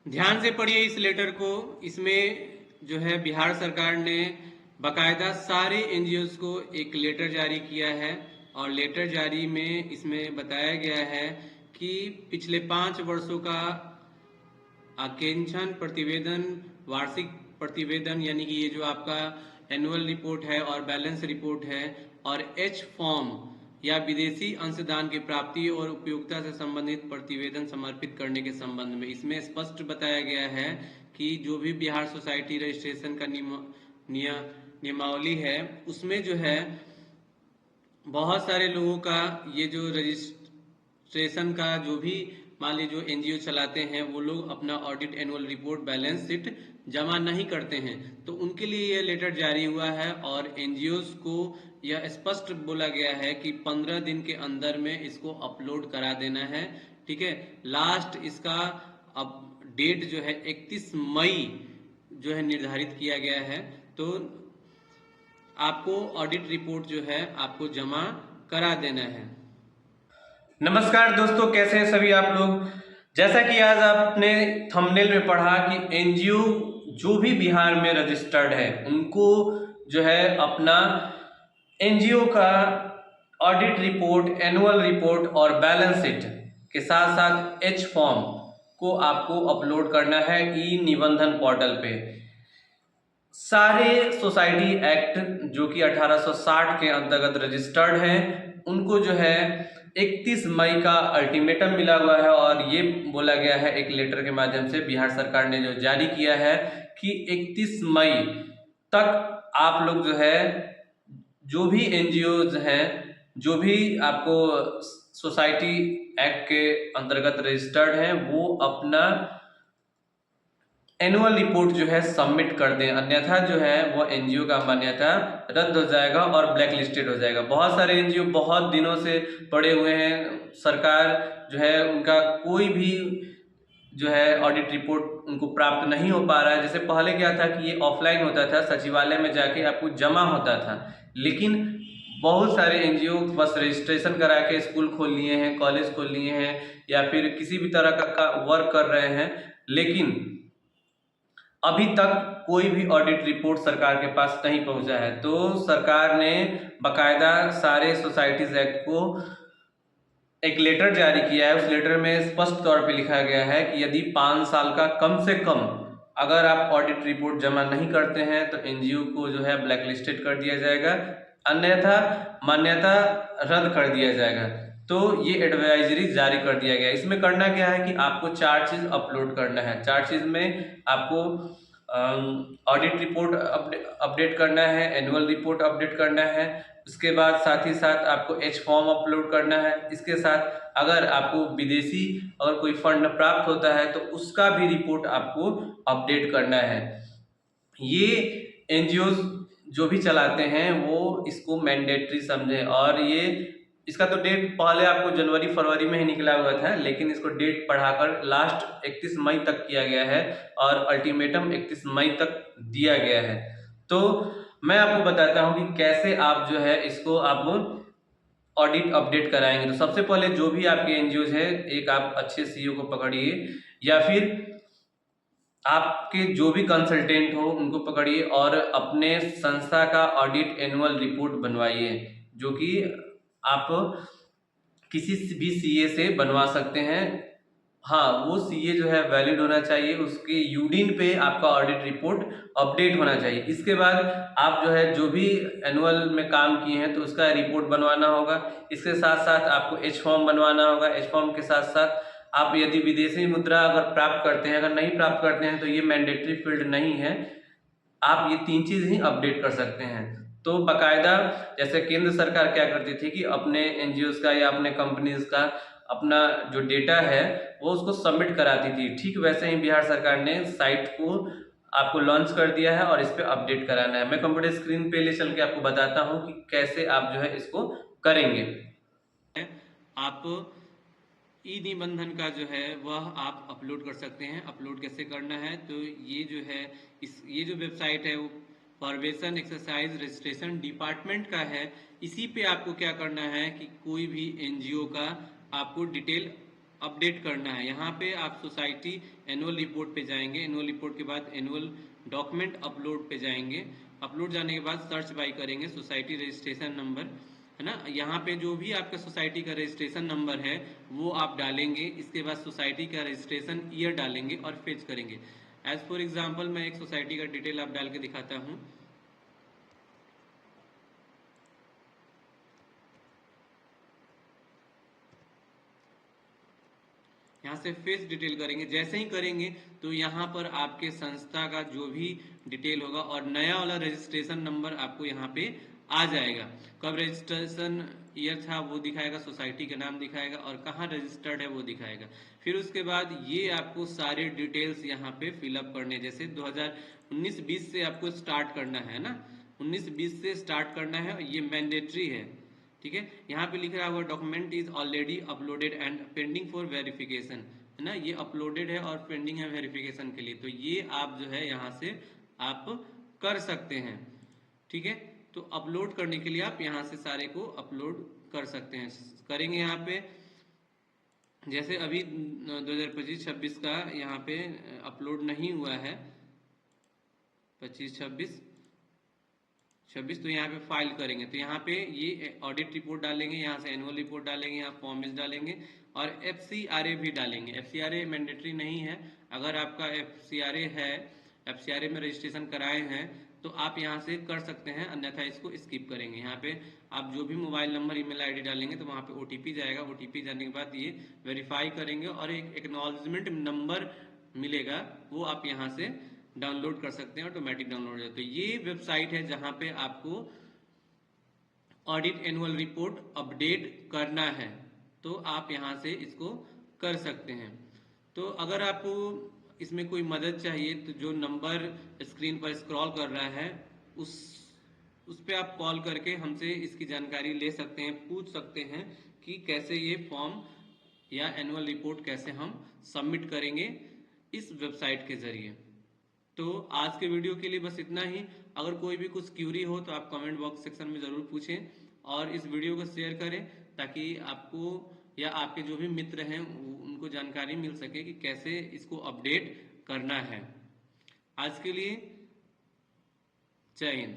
ध्यान से पढ़िए इस लेटर को। इसमें जो है बिहार सरकार ने बकायदा सारे एनजीओज को एक लेटर जारी किया है और लेटर जारी में इसमें बताया गया है कि पिछले 5 वर्षों का आकेंक्षण प्रतिवेदन, वार्षिक प्रतिवेदन यानी कि ये जो आपका एनुअल रिपोर्ट है और बैलेंस रिपोर्ट है और एच फॉर्म या विदेशी अंशदान की प्राप्ति और उपयोगिता से संबंधित प्रतिवेदन समर्पित करने के संबंध में इसमें स्पष्ट बताया गया है कि जो भी बिहार सोसाइटी रजिस्ट्रेशन का नियमावली है उसमें जो है बहुत सारे लोगों का ये जो रजिस्ट्रेशन का जो भी मान लीजिए जो एनजीओ चलाते हैं वो लोग अपना audit annual report balance sheet जमा नहीं करते हैं, तो उनके लिए ये लेटर जारी हुआ है और एनजीओज को यह स्पष्ट बोला गया है कि 15 दिन के अंदर में इसको अपलोड करा देना है। ठीक है, लास्ट इसका अब डेट जो है 31 मई जो है निर्धारित किया गया है। तो आपको ऑडिट रिपोर्ट जो है आपको जमा करा देना है। नमस्कार दोस्तों, कैसे हैं सभी आप लोग। जैसा कि आज आपने थंबनेल में पढ़ा कि एनजीओ जो भी बिहार में रजिस्टर्ड है उनको जो है अपना एनजीओ का ऑडिट रिपोर्ट, एनुअल रिपोर्ट और बैलेंस शीट के साथ साथ एच फॉर्म को आपको अपलोड करना है ई निबंधन पोर्टल पे। सारे सोसाइटी एक्ट जो कि 1860 के अंतर्गत रजिस्टर्ड हैं उनको जो है 31 मई का अल्टीमेटम मिला हुआ है और ये बोला गया है एक लेटर के माध्यम से बिहार सरकार ने जो जारी किया है कि 31 मई तक आप लोग जो है जो भी एनजीओज हैं, जो भी आपको सोसाइटी एक्ट के अंतर्गत रजिस्टर्ड हैं वो अपना एनुअल रिपोर्ट जो है सबमिट कर दें, अन्यथा जो है वो एनजीओ का मान्यता रद्द हो जाएगा और ब्लैक लिस्टेड हो जाएगा। बहुत सारे एनजीओ बहुत दिनों से पड़े हुए हैं, सरकार जो है उनका कोई भी जो है ऑडिट रिपोर्ट उनको प्राप्त नहीं हो पा रहा है। जैसे पहले क्या था कि ये ऑफलाइन होता था, सचिवालय में जाके आपको जमा होता था, लेकिन बहुत सारे एनजीओ बस रजिस्ट्रेशन करा के स्कूल खोल लिए हैं, कॉलेज खोल लिए हैं या फिर किसी भी तरह का वर्क कर रहे हैं, लेकिन अभी तक कोई भी ऑडिट रिपोर्ट सरकार के पास नहीं पहुंचा है। तो सरकार ने बकायदा सारे सोसाइटीज एक्ट को एक लेटर जारी किया है। उस लेटर में स्पष्ट तौर पे लिखा गया है कि यदि 5 साल का कम से कम अगर आप ऑडिट रिपोर्ट जमा नहीं करते हैं तो एनजीओ को जो है ब्लैक लिस्टेड कर दिया जाएगा, अन्यथा मान्यता रद्द कर दिया जाएगा। तो ये एडवाइजरी जारी कर दिया गया। इसमें करना क्या है कि आपको 4 चीज़ अपलोड करना है। 4 चीज़ में आपको ऑडिट रिपोर्ट अपडेट करना है, एनुअल रिपोर्ट अपडेट करना है, उसके बाद साथ ही साथ आपको एच फॉर्म अपलोड करना है। इसके साथ अगर आपको विदेशी अगर कोई फंड प्राप्त होता है तो उसका भी रिपोर्ट आपको अपडेट करना है। ये एनजीओ जो भी चलाते हैं वो इसको मैंडेटरी समझें और ये इसका तो डेट पहले आपको जनवरी फरवरी में ही निकला हुआ था, लेकिन इसको डेट बढ़ाकर लास्ट 31 मई तक किया गया है और अल्टीमेटम 31 मई तक दिया गया है। तो मैं आपको बताता हूं कि कैसे आप जो है इसको आप ऑडिट अपडेट कराएंगे। तो सबसे पहले जो भी आपके एनजीओज है, एक आप अच्छे सीईओ को पकड़िए या फिर आपके जो भी कंसल्टेंट हो उनको पकड़िए और अपने संस्था का ऑडिट एनुअल रिपोर्ट बनवाइए, जो कि आप किसी भी सीए से बनवा सकते हैं। हाँ, वो सीए जो है वैलिड होना चाहिए, उसके यूडीन पे आपका ऑडिट रिपोर्ट अपडेट होना चाहिए। इसके बाद आप जो है जो भी एनुअल में काम किए हैं तो उसका रिपोर्ट बनवाना होगा। इसके साथ साथ आपको एच फॉर्म बनवाना होगा। एच फॉर्म के साथ साथ आप यदि विदेशी मुद्रा अगर प्राप्त करते हैं, अगर नहीं प्राप्त करते हैं तो ये मैंडेटरी फील्ड नहीं है, आप ये 3 चीज़ ही अपडेट कर सकते हैं। तो बाकायदा जैसे केंद्र सरकार क्या करती थी कि अपने एनजीओज का या अपने कंपनीज का अपना जो डेटा है वो उसको सबमिट कराती थी, ठीक वैसे ही बिहार सरकार ने साइट को आपको लॉन्च कर दिया है और इस पे अपडेट कराना है। मैं कंप्यूटर स्क्रीन पे ले चल के आपको बताता हूँ कि कैसे आप जो है इसको करेंगे। आप ई निबंधन का जो है वह आप अपलोड कर सकते हैं। अपलोड कैसे करना है, तो ये जो है ये जो वेबसाइट है वो परवेशन एक्सरसाइज रजिस्ट्रेशन डिपार्टमेंट का है। इसी पे आपको क्या करना है कि कोई भी एनजीओ का आपको डिटेल अपडेट करना है। यहाँ पे आप सोसाइटी एनुअल रिपोर्ट पे जाएंगे, एनुअल रिपोर्ट के बाद एनुअल डॉक्यूमेंट अपलोड पे जाएंगे, अपलोड जाने के बाद सर्च बाय करेंगे सोसाइटी रजिस्ट्रेशन नंबर, है ना। यहाँ पे जो भी आपका सोसाइटी का रजिस्ट्रेशन नंबर है वो आप डालेंगे, इसके बाद सोसाइटी का रजिस्ट्रेशन ईयर डालेंगे और फेच करेंगे। एज फॉर एग्जाम्पल मैं एक सोसाइटी का डिटेल आप डाल के दिखाता हूँ। यहाँ से फेस डिटेल करेंगे, जैसे ही करेंगे तो यहाँ पर आपके संस्था का जो भी डिटेल होगा और नया वाला रजिस्ट्रेशन नंबर आपको यहाँ पे आ जाएगा। कब रजिस्ट्रेशन ईयर था वो दिखाएगा, सोसाइटी का नाम दिखाएगा और कहाँ रजिस्टर्ड है वो दिखाएगा। फिर उसके बाद ये आपको सारे डिटेल्स यहाँ पे फिलअप करने, जैसे 2019-20 से आपको स्टार्ट करना है ना, 19-20 से स्टार्ट करना है, ये मैंडेटरी है, ठीक है। यहाँ पे लिख रहा होगा document is already uploaded and pending for verification, है ना, ये अपलोडेड है और पेंडिंग है वेरिफिकेशन के लिए, तो ये आप जो है यहाँ से आप कर सकते हैं, ठीक है। तो अपलोड करने के लिए आप यहाँ से सारे को अपलोड कर सकते हैं, करेंगे यहाँ पे। जैसे अभी 2025-26 का यहाँ पे अपलोड नहीं हुआ है, 25-26 तो यहाँ पे फाइल करेंगे, तो यहाँ पे ये ऑडिट रिपोर्ट डालेंगे, यहाँ से एनुअल रिपोर्ट डालेंगे, यहाँ फॉर्मेज डालेंगे और FCRA भी डालेंगे। FCRA मैंडेटरी नहीं है, अगर आपका FCRA है, FCRA में रजिस्ट्रेशन कराए हैं तो आप यहाँ से कर सकते हैं, अन्यथा इसको स्किप करेंगे। यहाँ पे आप जो भी मोबाइल नंबर ईमेल आईडी डालेंगे तो वहाँ पे OTP जाएगा, OTP जाने के बाद ये वेरीफाई करेंगे और एक एक्नॉलेजमेंट नंबर मिलेगा, वो आप यहाँ से डाउनलोड कर सकते हैं, ऑटोमेटिक डाउनलोड हो जाए। तो ये वेबसाइट है जहां पे आपको ऑडिट एनुअल रिपोर्ट अपडेट करना है, तो आप यहां से इसको कर सकते हैं। तो अगर आपको इसमें कोई मदद चाहिए तो जो नंबर स्क्रीन पर स्क्रॉल कर रहा है उस पे आप कॉल करके हमसे इसकी जानकारी ले सकते हैं, पूछ सकते हैं कि कैसे ये फॉर्म या एनुअल रिपोर्ट कैसे हम सबमिट करेंगे इस वेबसाइट के जरिए। तो आज के वीडियो के लिए बस इतना ही। अगर कोई भी कुछ क्यूरी हो तो आप कमेंट बॉक्स सेक्शन में ज़रूर पूछें और इस वीडियो को शेयर करें ताकि आपको या आपके जो भी मित्र हैं उनको जानकारी मिल सके कि कैसे इसको अपडेट करना है। आज के लिए जय हिंद।